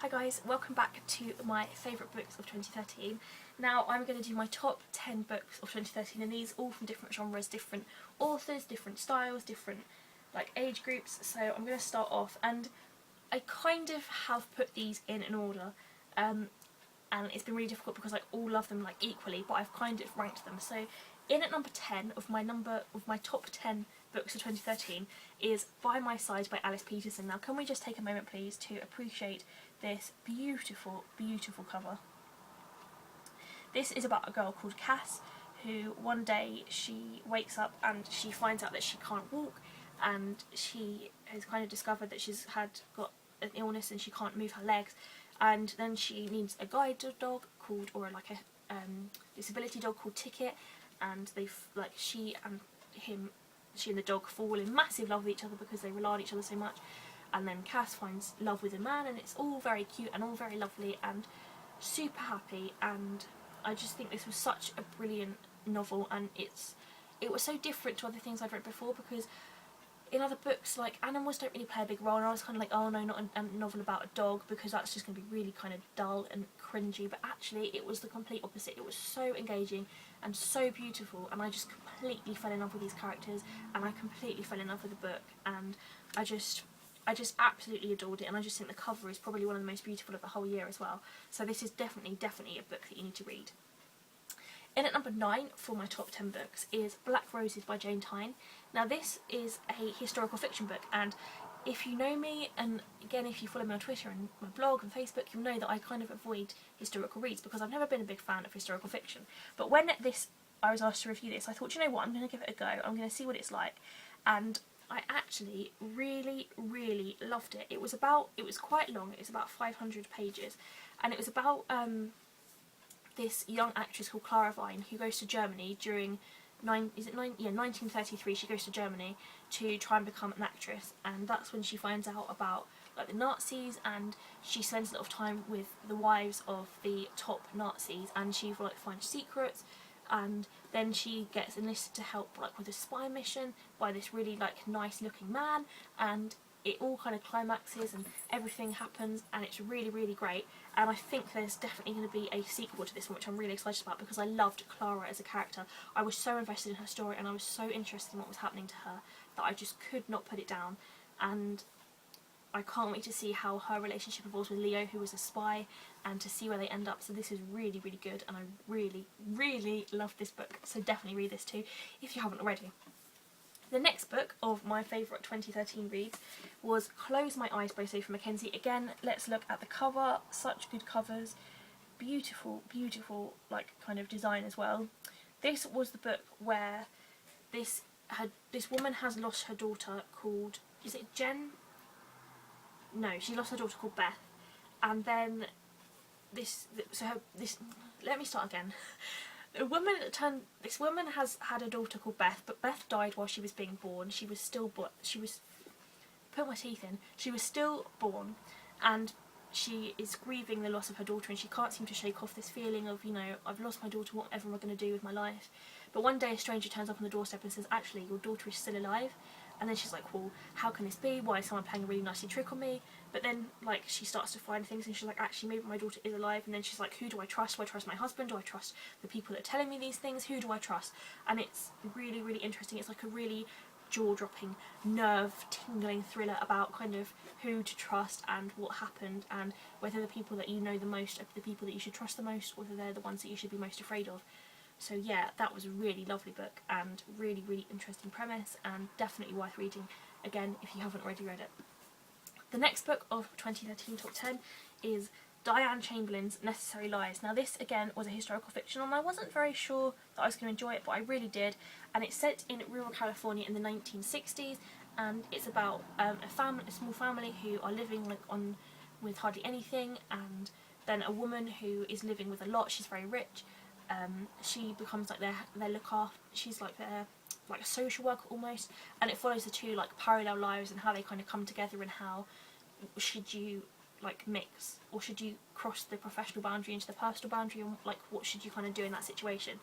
Hi guys, welcome back to my favourite books of 2013. Now I'm going to do my top 10 books of 2013, and these all from different genres, different authors, different styles, different age groups. So I'm going to start off, and I kind of have put these in an order, and it's been really difficult because I all love them equally, but I've kind of ranked them. So in at number 10 of my top 10 books of 2013 is By My Side by Alice Peterson. Now can we just take a moment please to appreciate this beautiful, beautiful cover. This is about a girl called Cass who one day she wakes up and she finds out that she can't walk, and she has kind of discovered that she's got an illness and she can't move her legs, and then she needs a guide dog called, or a disability dog called Ticket, and she and the dog fall in massive love with each other because they rely on each other so much. And then Cass finds love with a man, and it's all very cute and all very lovely and super happy. And I just think this was such a brilliant novel, and it was so different to other things I've read before, because in other books animals don't really play a big role, and I was kind of like, oh no, not a novel about a dog, because that's just going to be really kind of dull and cringy. But actually it was the complete opposite. It was so engaging and so beautiful, and I just completely fell in love with these characters, and I completely fell in love with the book, and I just absolutely adored it. And I just think the cover is probably one of the most beautiful of the whole year as well. So this is definitely a book that you need to read. In at number 9 for my top 10 books is Black Roses by Jane Tyne. Now this is a historical fiction book, and if you know me, and again if you follow me on Twitter and my blog and Facebook, you'll know that I kind of avoid historical reads because I've never been a big fan of historical fiction. But when I was asked to review this, I thought, you know what, I'm going to give it a go, I'm going to see what it's like. And I actually really, really loved it. It was quite long, it was about 500 pages, and it was about this young actress called Clara Vine who goes to Germany during 1933. She goes to Germany to try and become an actress, and that's when she finds out about the Nazis, and she spends a lot of time with the wives of the top Nazis, and she finds secrets. And then she gets enlisted to help with a spy mission by this really nice looking man, and it all kind of climaxes and everything happens, and it's really, really great. And I think there's definitely going to be a sequel to this one, which I'm really excited about, because I loved Clara as a character. I was so invested in her story, and I was so interested in what was happening to her that I just could not put it down. And I can't wait to see how her relationship evolves with Leo, who was a spy, and to see where they end up. So this is really, really good, and I really, really love this book. So definitely read this too if you haven't already. The next book of my favourite 2013 reads was Close My Eyes by Sophie Mackenzie. Again, let's look at the cover. Such good covers. Beautiful, beautiful kind of design as well. This was the book where this woman has lost her daughter called, is it Jen? No, she lost her daughter called Beth, and then let me start again. This woman has had a daughter called Beth, but Beth died while she was being born. She was stillborn, and she is grieving the loss of her daughter, and she can't seem to shake off this feeling of, I've lost my daughter, whatever am I going to do with my life? But one day a stranger turns up on the doorstep and says, actually, your daughter is still alive. And then she's like, well, how can this be? Why is someone playing a really nasty trick on me? But then, she starts to find things, and she's like, actually, maybe my daughter is alive. And then she's like, who do I trust? Do I trust my husband? Do I trust the people that are telling me these things? Who do I trust? And it's really, really interesting. It's a really jaw-dropping, nerve-tingling thriller about kind of who to trust and what happened, and whether the people that you know the most are the people that you should trust the most, or whether they're the ones that you should be most afraid of. So yeah, that was a really lovely book, and really, really interesting premise, and definitely worth reading again if you haven't already read it. The next book of 2013 top 10 is Diane Chamberlain's Necessary Lies. Now this again was a historical fiction, and I wasn't very sure that I was going to enjoy it, but I really did. And it's set in rural California in the 1960s, and it's about a small family who are living with hardly anything, and then a woman who is living with a lot. She's very rich. She becomes their look after. She's their a social worker almost, and it follows the two parallel lives and how they kind of come together, and how should you mix, or should you cross the professional boundary into the personal boundary, and what should you kind of do in that situation.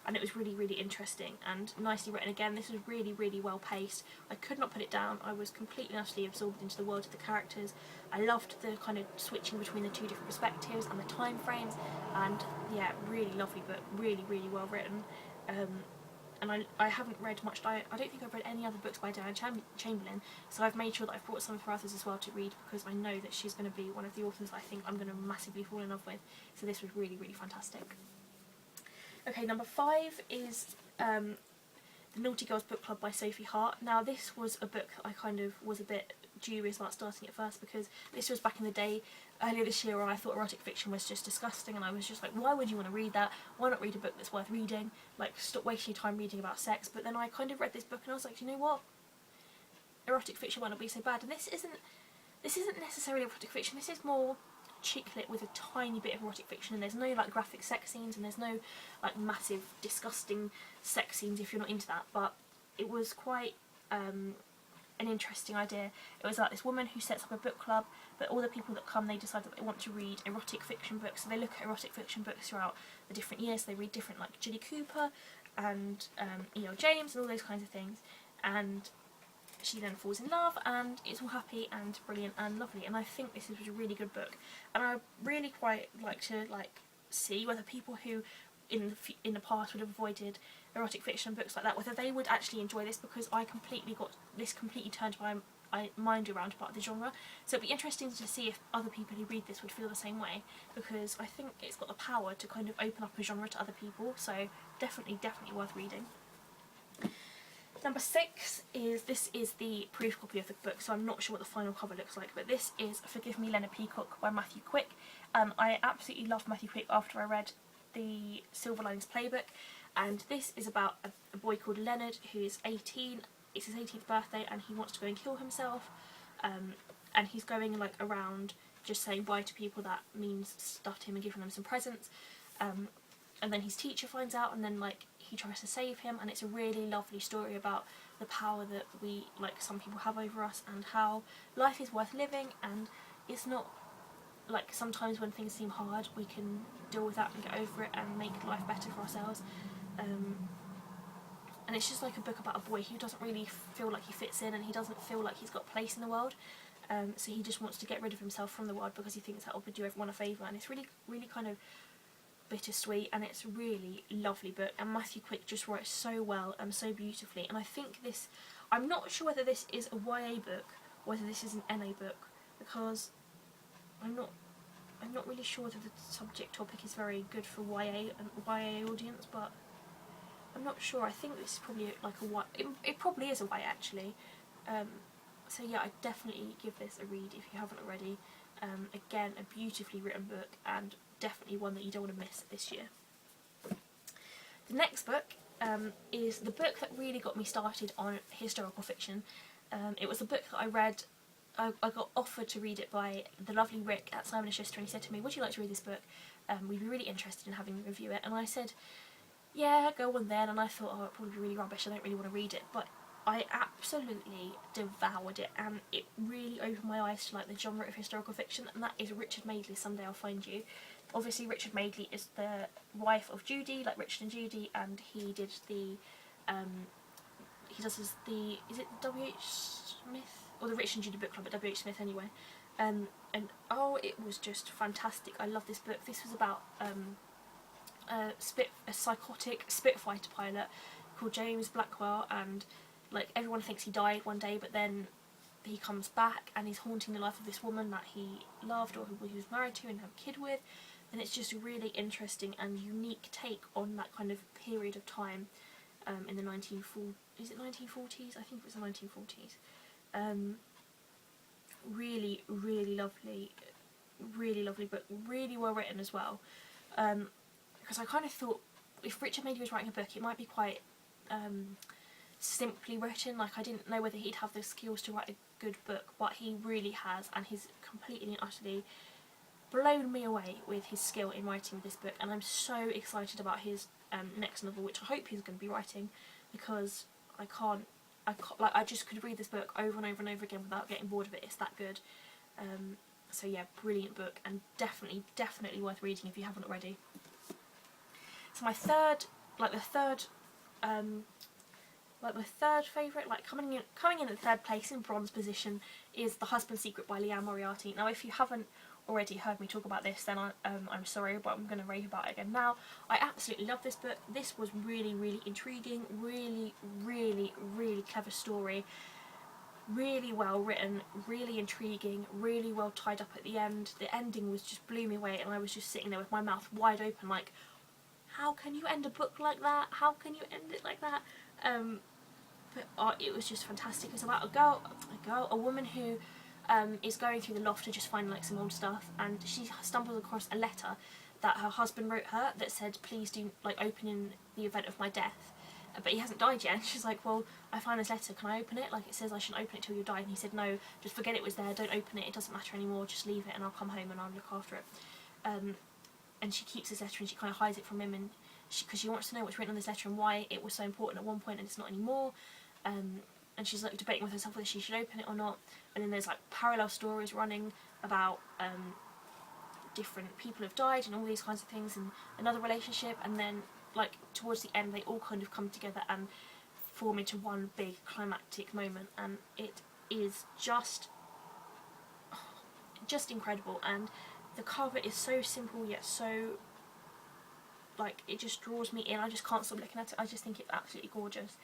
and it was really, really interesting and nicely written. Again, this was really, really well paced. I could not put it down. I was completely and utterly absorbed into the world of the characters. I loved the kind of switching between the two different perspectives and the time frames, and yeah, really lovely book, really, really well written. And I haven't read much. I don't think I've read any other books by Diana Chamberlain, so I've made sure that I've brought some of her others as well to read, because I know that she's going to be one of the authors I think I'm going to massively fall in love with. So this was really, really fantastic. Okay, number 5 is The Naughty Girls Book Club by Sophie Hart. Now this was a book that I kind of was a bit dubious about starting at first, because this was back in the day, earlier this year, where I thought erotic fiction was just disgusting, and I was just like, why would you want to read that? Why not read a book that's worth reading? Like, stop wasting your time reading about sex. But then I kind of read this book and I was like, you know what? Erotic fiction might not be so bad. And this isn't necessarily erotic fiction. This is more chick lit with a tiny bit of erotic fiction, and there's no like graphic sex scenes, and there's no like massive disgusting sex scenes if you're not into that. But it was quite an interesting idea. It was like this woman who sets up a book club, but all the people that come, they decide that they want to read erotic fiction books, so they look at erotic fiction books throughout the different years. They read different, like Ginny Cooper and E.L. James and all those kinds of things, and she then falls in love, and it's all happy and brilliant and lovely. And I think this is a really good book, and I really quite like to see whether people who in the past would have avoided erotic fiction books like that, whether they would actually enjoy this, because I completely turned my mind around about the genre. So it'd be interesting to see if other people who read this would feel the same way, because I think it's got the power to kind of open up a genre to other people. So definitely worth reading. Number 6 is, this is the proof copy of the book, so I'm not sure what the final cover looks like, but this is Forgive Me, Leonard Peacock by Matthew Quick. I absolutely loved Matthew Quick after I read the Silver Linings Playbook, and this is about a boy called Leonard who's 18. It's his 18th birthday, and he wants to go and kill himself, and he's going like around just saying bye to people that means stuff to him and giving them some presents, and then his teacher finds out, and then like he tries to save him, and it's a really lovely story about the power that we, like, some people have over us, and how life is worth living, and it's not like, sometimes when things seem hard we can deal with that and get over it and make life better for ourselves. And it's just like a book about a boy who doesn't really feel like he fits in, and he doesn't feel like he's got a place in the world, so he just wants to get rid of himself from the world because he thinks that will do everyone a favour. And it's really, really kind of bittersweet, and it's a really lovely book, and Matthew Quick just writes so well and so beautifully. And I think this, I'm not sure whether this is a YA book or whether this is an NA book, because I'm not really sure that the subject topic is very good for YA audience, but I'm not sure. I think this is probably like it probably is a YA actually. So yeah, I definitely give this a read if you haven't already. Again, a beautifully written book, and definitely one that you don't want to miss this year. The next book is the book that really got me started on historical fiction. It was a book that I read. I got offered to read it by the lovely Rick at Simon & Schuster, and he said to me, would you like to read this book? We'd be really interested in having you review it. And I said, yeah, go on then. And I thought, oh, it'd probably be really rubbish, I don't really want to read it. But I absolutely devoured it, and it really opened my eyes to like the genre of historical fiction, and that is Richard Madeley, Someday I'll Find You. Obviously Richard Madeley is the wife of Judy, like Richard and Judy, and he did the he does the, is it W.H. Smith? Or the Richard and Judy book club at W.H. Smith anyway. And oh, it was just fantastic. I love this book. This was about a psychotic Spitfire pilot called James Blackwell, and like everyone thinks he died one day, but then he comes back and he's haunting the life of this woman that he loved or who he was married to and had a kid with. And it's just a really interesting and unique take on that kind of period of time in the 1940s. Is it 1940s? I think it was the 1940s. Really, really lovely book, really well written as well. Because I kind of thought if Richard Madeley was writing a book, it might be quite simply written. Like, I didn't know whether he'd have the skills to write a good book, but he really has, and he's completely and utterly blown me away with his skill in writing this book. And I'm so excited about his next novel, which I hope he's going to be writing, because I just could read this book over and over and over again without getting bored of it. It's that good. So yeah, brilliant book, and definitely worth reading if you haven't already. So my third like the third, like my third favourite, like coming in at third place in bronze position, is The Husband's Secret by Leanne Moriarty. Now, if you haven't already heard me talk about this, then I'm sorry, but I'm going to rave about it again now. I absolutely love this book. This was really, really intriguing, really, really, really clever story, really well written, really intriguing, really well tied up at the end. The ending was just blew me away, and I was just sitting there with my mouth wide open like, how can you end a book like that? How can you end it like that? But it was just fantastic. It's about a woman who is going through the loft to just find like some old stuff, and she stumbles across a letter that her husband wrote her that said, please do like open in the event of my death. But he hasn't died yet, and she's like, well, I found this letter, can I open it? Like, it says I shouldn't open it till you die. And he said, no, just forget it was there, don't open it, it doesn't matter anymore, just leave it and I'll come home and I'll look after it. And she keeps this letter and she kind of hides it from him, and because she wants to know what's written on this letter and why it was so important at one point and it's not anymore. And she's like debating with herself whether she should open it or not. And then there's like parallel stories running about different people who've died and all these kinds of things, and another relationship, and then like towards the end they all kind of come together and form into one big climactic moment, and it is just incredible. And the cover is so simple yet so, like, it just draws me in. I just can't stop looking at it. I just think it's absolutely gorgeous.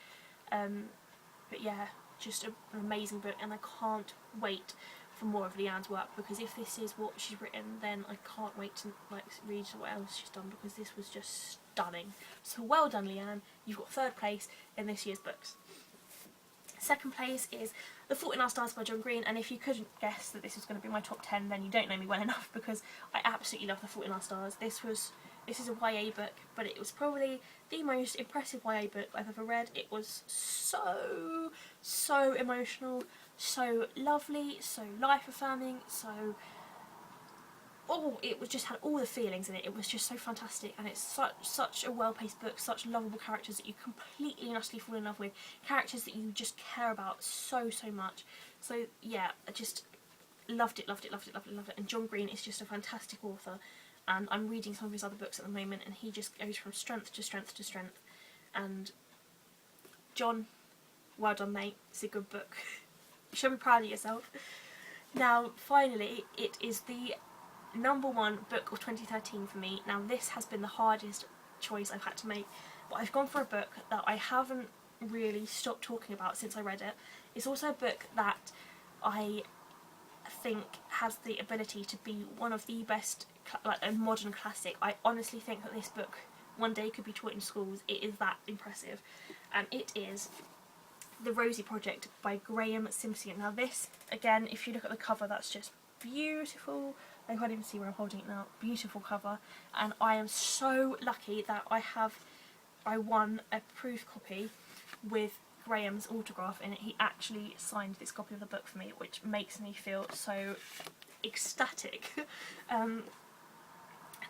But yeah, just an amazing book, and I can't wait for more of Leanne's work, because if this is what she's written, then I can't wait to like read what else she's done, because this was just stunning. So well done, Leanne. You've got third place in this year's books. Second place is The Fault in Our Stars by John Green, and if you couldn't guess that this was going to be my top 10, then you don't know me well enough, because I absolutely love The Fault in Our Stars. This is a YA book, but it was probably the most impressive YA book I've ever read. It was so emotional, so lovely, so life-affirming, so... oh, it was just had all the feelings in it. It was just so fantastic, and it's such a well-paced book, such lovable characters that you completely and utterly fall in love with, characters that you just care about so much. So yeah, I just loved it, and John Green is just a fantastic author, and I'm reading some of his other books at the moment, and he just goes from strength to strength to strength. And John, well done, mate, it's a good book. You should be proud of yourself. Now finally, it is the #1 book of 2013 for me. Now this has been the hardest choice I've had to make, but I've gone for a book that I haven't really stopped talking about since I read it. It's also a book that I think has the ability to be one of the best, like a modern classic. I honestly think that this book one day could be taught in schools. It is that impressive, and it is The Rosie Project by Graham Simpson. Now this, again, if you look at the cover, that's just beautiful. I can't even see where I'm holding it now. Beautiful cover, and I am so lucky that I won a proof copy with Graham's autograph in it. He actually signed this copy of the book for me, which makes me feel so ecstatic.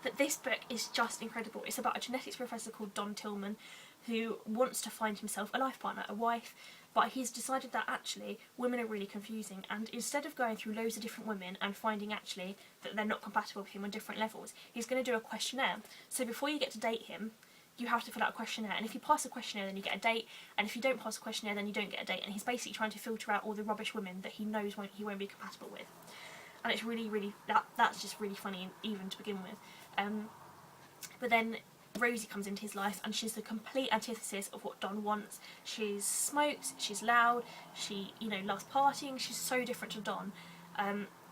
But this book is just incredible. It's about a genetics professor called Don Tillman who wants to find himself a life partner, a wife, but he's decided that actually women are really confusing, and instead of going through loads of different women and finding actually that they're not compatible with him on different levels, he's going to do a questionnaire. So before you get to date him, you have to fill out a questionnaire, and if you pass the questionnaire then you get a date, and if you don't pass the questionnaire then you don't get a date, and he's basically trying to filter out all the rubbish women that he knows he won't be compatible with. And it's really, that's just really funny even to begin with. But then Rosie comes into his life, and she's the complete antithesis of what Don wants. She smokes, she's loud, she, you know, loves partying, she's so different to Don.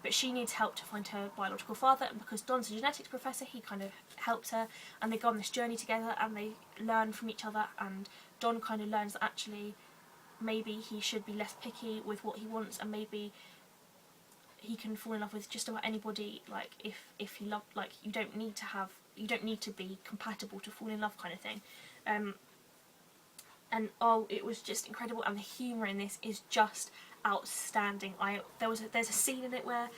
But she needs help to find her biological father, and because Don's a genetics professor, he kind of helps her, and they go on this journey together and they learn from each other, and Don kind of learns that actually maybe he should be less picky with what he wants, and maybe he can fall in love with just about anybody, like if he loved, like you don't need to be compatible to fall in love, kind of thing. And oh, it was just incredible, and the humour in this is just outstanding. There's a scene in it where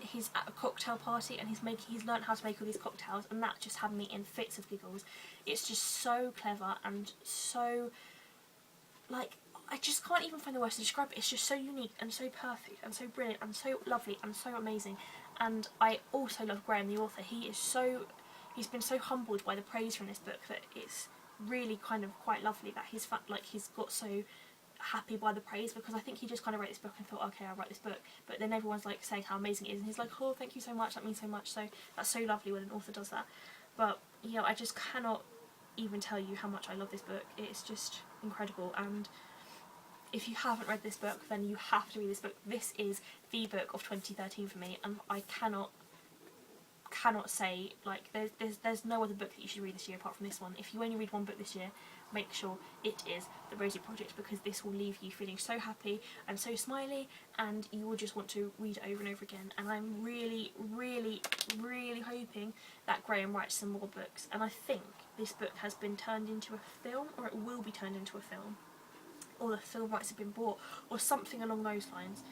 he's at a cocktail party and he's learnt how to make all these cocktails, and that just had me in fits of giggles. It's just so clever and so, like, I just can't even find the words to describe it. It's just so unique and so perfect and so brilliant and so lovely and so amazing. And I also love Graham, the author. He's been so humbled by the praise from this book that really kind of quite lovely that he's got so happy by the praise, because I think he just kind of wrote this book and thought, okay, I'll write this book, but then everyone's like saying how amazing it is, and he's like, oh, thank you so much, that means so much. So that's so lovely when an author does that. But you know, I just cannot even tell you how much I love this book. It's just incredible, and if you haven't read this book, then you have to read this book. This is the book of 2013 for me, and I cannot say, like, there's no other book that you should read this year apart from this one. If you only read one book this year, make sure it is The Rosie Project, because this will leave you feeling so happy and so smiley, and you will just want to read it over and over again. And I'm really, really, really hoping that Graham writes some more books, and I think this book has been turned into a film, or it will be turned into a film, or the film rights have been bought, or something along those lines,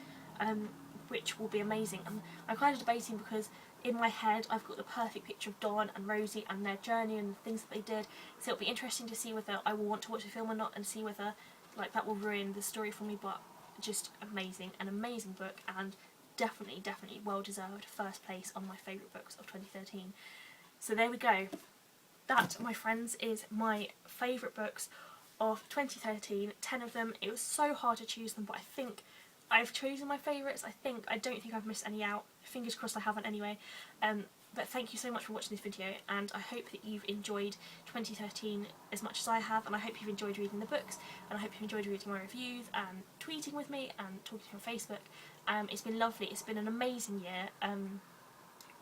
which will be amazing. And I'm kind of debating, because in my head I've got the perfect picture of Don and Rosie and their journey and the things that they did, so it'll be interesting to see whether I will want to watch the film or not, and see whether like that will ruin the story for me. But just amazing, an amazing book, and definitely well deserved first place on my favourite books of 2013. So there we go. That, my friends, is my favourite books of 2013, 10 of them. It was so hard to choose them, but I think I've chosen my favourites. I don't think I've missed any out. Fingers crossed I haven't anyway. But thank you so much for watching this video, and I hope that you've enjoyed 2013 as much as I have, and I hope you've enjoyed reading the books, and I hope you've enjoyed reading my reviews and tweeting with me and talking on Facebook. It's been lovely. It's been an amazing year.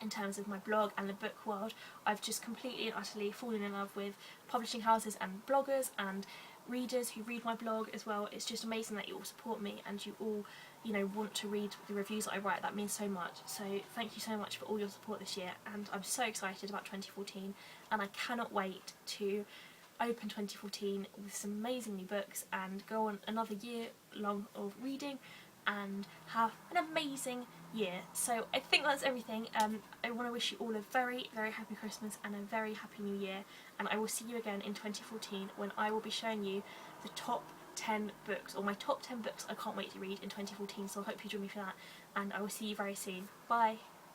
In terms of my blog and the book world, I've just completely and utterly fallen in love with publishing houses and bloggers and readers who read my blog as well. It's just amazing that you all support me and you all, you know, want to read the reviews that I write. That means so much. So thank you so much for all your support this year, and I'm so excited about 2014, and I cannot wait to open 2014 with some amazing new books and go on another year long of reading and have an amazing year. So I think that's everything. I want to wish you all a very happy Christmas and a very happy new year, and I will see you again in 2014 when I will be showing you the top 10 books, or my top 10 books I can't wait to read in 2014. So I hope you join me for that, and I will see you very soon. Bye.